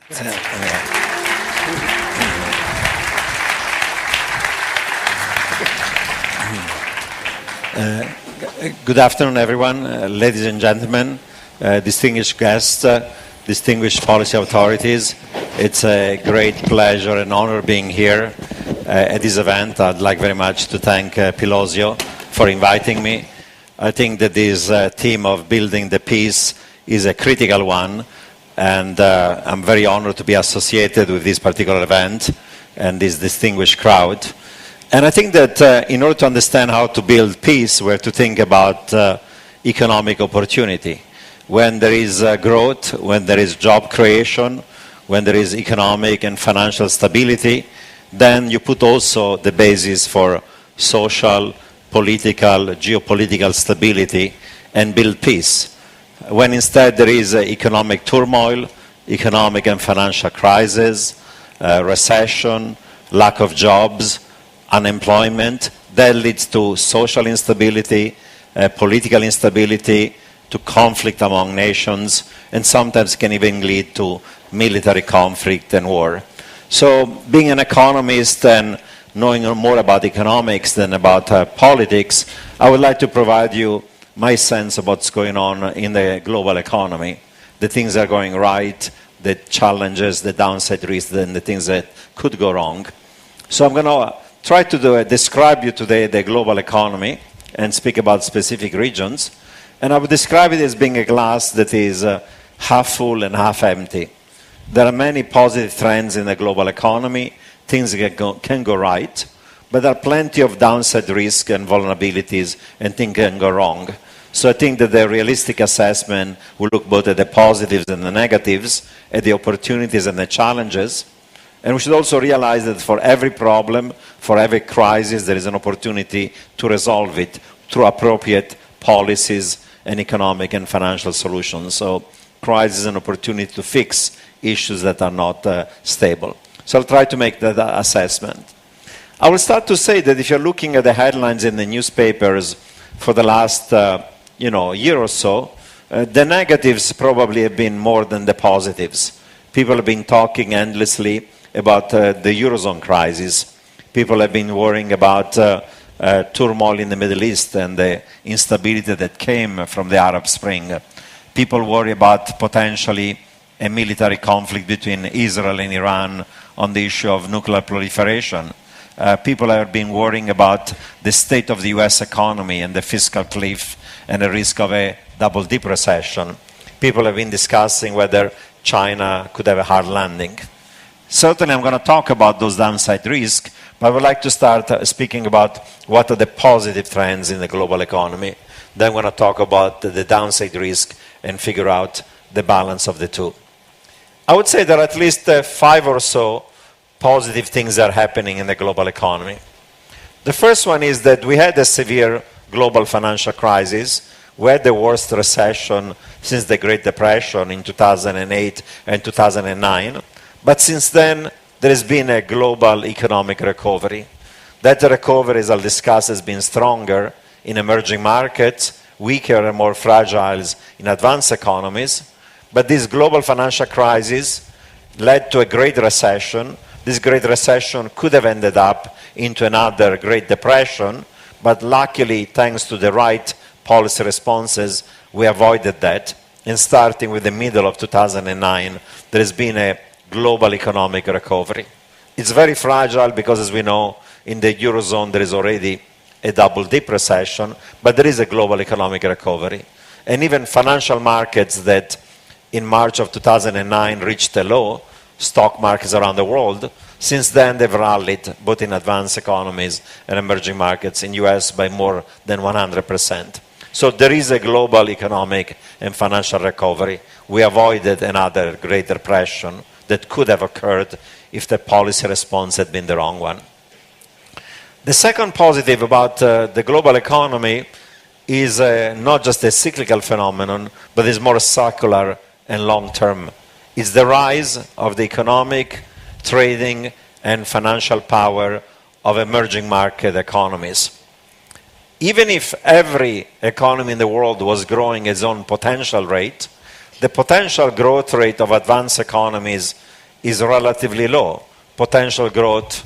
Good afternoon, everyone, ladies and gentlemen, distinguished guests, distinguished policy authorities. It's a great pleasure and honor being here at this event. I'd like very much to thank Pilosio for inviting me. I think that this theme of building the peace is a critical one, and I'm very honored to be associated with this particular event and this distinguished crowd. And I think that in order to understand how to build peace, we have to think about economic opportunity. When there is growth, when there is job creation, when there is economic and financial stability, then you put also the basis for social, political, geopolitical stability and build peace. When instead there is economic turmoil, economic and financial crisis, recession, lack of jobs, unemployment, that leads to social instability, political instability, to conflict among nations, and sometimes can even lead to military conflict and war. So being an economist and knowing more about economics than about politics, I would like to provide you my sense of what's going on in the global economy, the things that are going right, the challenges, the downside risks, and the things that could go wrong. So I'm going to try to describe you today the global economy and speak about specific regions. And I would describe it as being a glass that is half full and half empty. There are many positive trends in the global economy. Things can go right, but there are plenty of downside risk and vulnerabilities, and things can go wrong. So I think that the realistic assessment will look both at the positives and the negatives, at the opportunities and the challenges. And we should also realize that for every problem, for every crisis, there is an opportunity to resolve it through appropriate policies and economic and financial solutions. So crisis is an opportunity to fix issues that are not stable. So I'll try to make that assessment. I will start to say that if you're looking at the headlines in the newspapers for the last year or so, the negatives probably have been more than the positives. People have been talking endlessly about the Eurozone crisis. People have been worrying about turmoil in the Middle East and the instability that came from the Arab Spring. People worry about potentially a military conflict between Israel and Iran on the issue of nuclear proliferation. People have been worrying about the state of the US economy and the fiscal cliff and the risk of a double-dip recession. People have been discussing whether China could have a hard landing. Certainly I'm going to talk about those downside risks, but I would like to start speaking about what are the positive trends in the global economy. Then I'm going to talk about the downside risk and figure out the balance of the two. I would say there are at least 5 or so positive things that are happening in the global economy. The first one is that we had a severe global financial crisis. We had the worst recession since the Great Depression in 2008 and 2009. But since then, there has been a global economic recovery. That recovery, as I'll discuss, has been stronger in emerging markets, weaker and more fragile in advanced economies. But this global financial crisis led to a Great Recession. This Great Recession could have ended up into another Great Depression, but luckily, thanks to the right policy responses, we avoided that. And starting with the middle of 2009, there has been a global economic recovery. It's very fragile because, as we know, in the Eurozone there is already a double-dip recession, but there is a global economic recovery. And even financial markets that in March of 2009 reached a low, stock markets around the world, since then they've rallied both in advanced economies and emerging markets in US by more than 100%. So there is a global economic and financial recovery. We avoided another Great Depression that could have occurred if the policy response had been the wrong one. The second positive about the global economy is not just a cyclical phenomenon, but is more circular and long-term. It's the rise of the economic, trading, and financial power of emerging market economies. Even if every economy in the world was growing its own potential rate, the potential growth rate of advanced economies is relatively low. Potential growth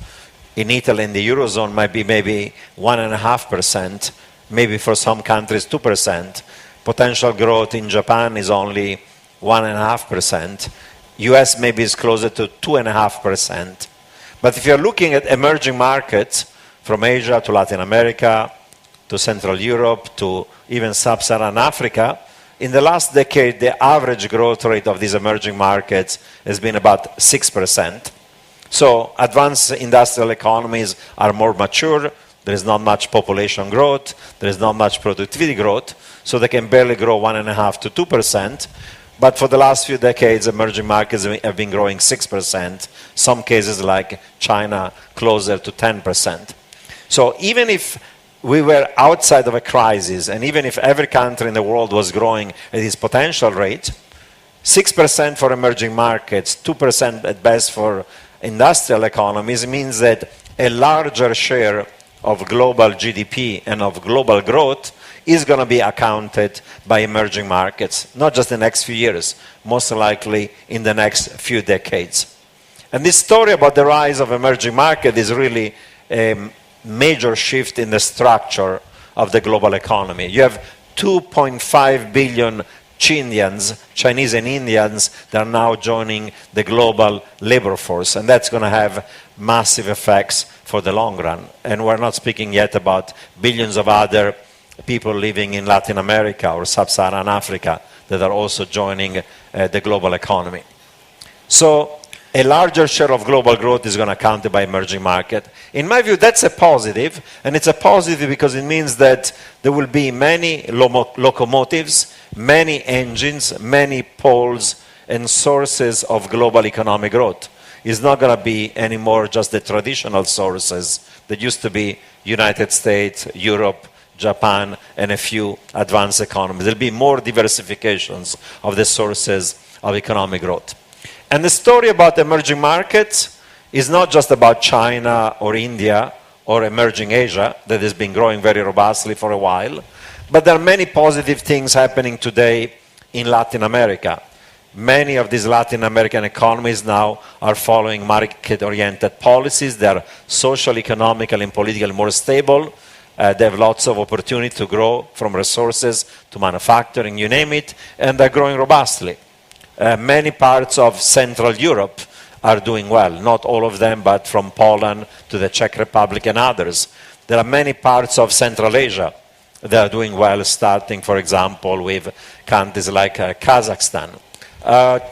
in Italy and the Eurozone might be maybe 1.5%, maybe for some countries 2%. Potential growth in Japan is only 1.5%. US maybe is closer to 2.5%. But if you're looking at emerging markets from Asia to Latin America, to Central Europe, to even Sub-Saharan Africa, in the last decade, the average growth rate of these emerging markets has been about 6%. So advanced industrial economies are more mature. There is not much population growth. There is not much productivity growth. So they can barely grow 1.5% to 2%. But for the last few decades, emerging markets have been growing 6%. Some cases like China, closer to 10%. So even if we were outside of a crisis, and even if every country in the world was growing at its potential rate, 6% for emerging markets, 2% at best for industrial economies means that a larger share of global GDP and of global growth is going to be accounted by emerging markets, not just the next few years, most likely in the next few decades. And this story about the rise of emerging markets is really a major shift in the structure of the global economy. You have 2.5 billion Chinese and Indians that are now joining the global labor force, and that's going to have massive effects for the long run. And we're not speaking yet about billions of other people living in Latin America or Sub-Saharan Africa that are also joining the global economy. So a larger share of global growth is going to be counted by emerging market. In my view, that's a positive, and it's a positive because it means that there will be many locomotives, many engines, many poles and sources of global economic growth. It's not going to be anymore just the traditional sources that used to be United States, Europe, Japan, and a few advanced economies. There'll be more diversifications of the sources of economic growth. And the story about emerging markets is not just about China or India or emerging Asia that has been growing very robustly for a while, but there are many positive things happening today in Latin America. Many of these Latin American economies now are following market-oriented policies. They are social, economical, and politically more stable. They have lots of opportunity to grow from resources to manufacturing, you name it, and they're growing robustly. Many parts of Central Europe are doing well, not all of them, but from Poland to the Czech Republic and others. There are many parts of Central Asia that are doing well, starting, for example, with countries like Kazakhstan.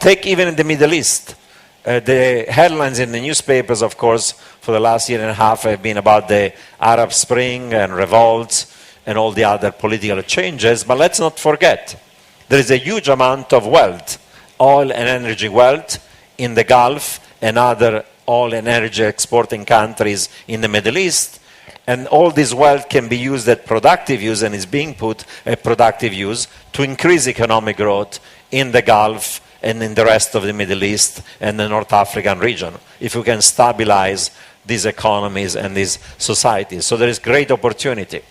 Take even in the Middle East. The headlines in the newspapers, of course, for the last year and a half have been about the Arab Spring and revolts and all the other political changes, but let's not forget, there is a huge amount of wealth, oil and energy wealth in the Gulf and other oil and energy exporting countries in the Middle East. And all this wealth can be used at productive use and is being put at productive use to increase economic growth in the Gulf and in the rest of the Middle East and the North African region, if we can stabilize these economies and these societies. So there is great opportunity.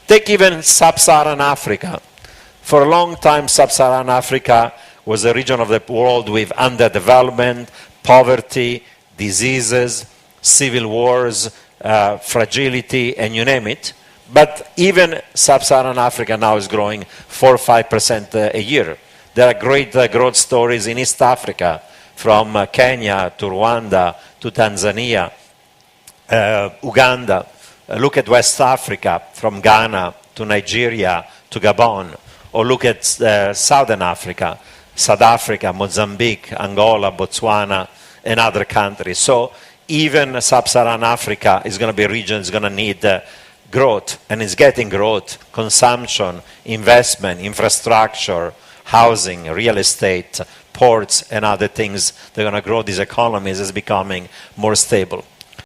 Take even Sub-Saharan Africa. For a long time, Sub-Saharan Africa was a region of the world with underdevelopment, poverty, diseases, civil wars, fragility, and you name it. But even Sub-Saharan Africa now is growing 4 or 5% a year. There are great growth stories in East Africa, from Kenya to Rwanda to Tanzania, Uganda. Look at West Africa, from Ghana to Nigeria to Gabon. Or look at Southern Africa, South Africa, Mozambique, Angola, Botswana, and other countries. So even Sub-Saharan Africa is going to be a region that's going to need growth, and it's getting growth, consumption, investment, infrastructure, housing, real estate, ports, and other things. They're going to grow these economies as becoming more stable.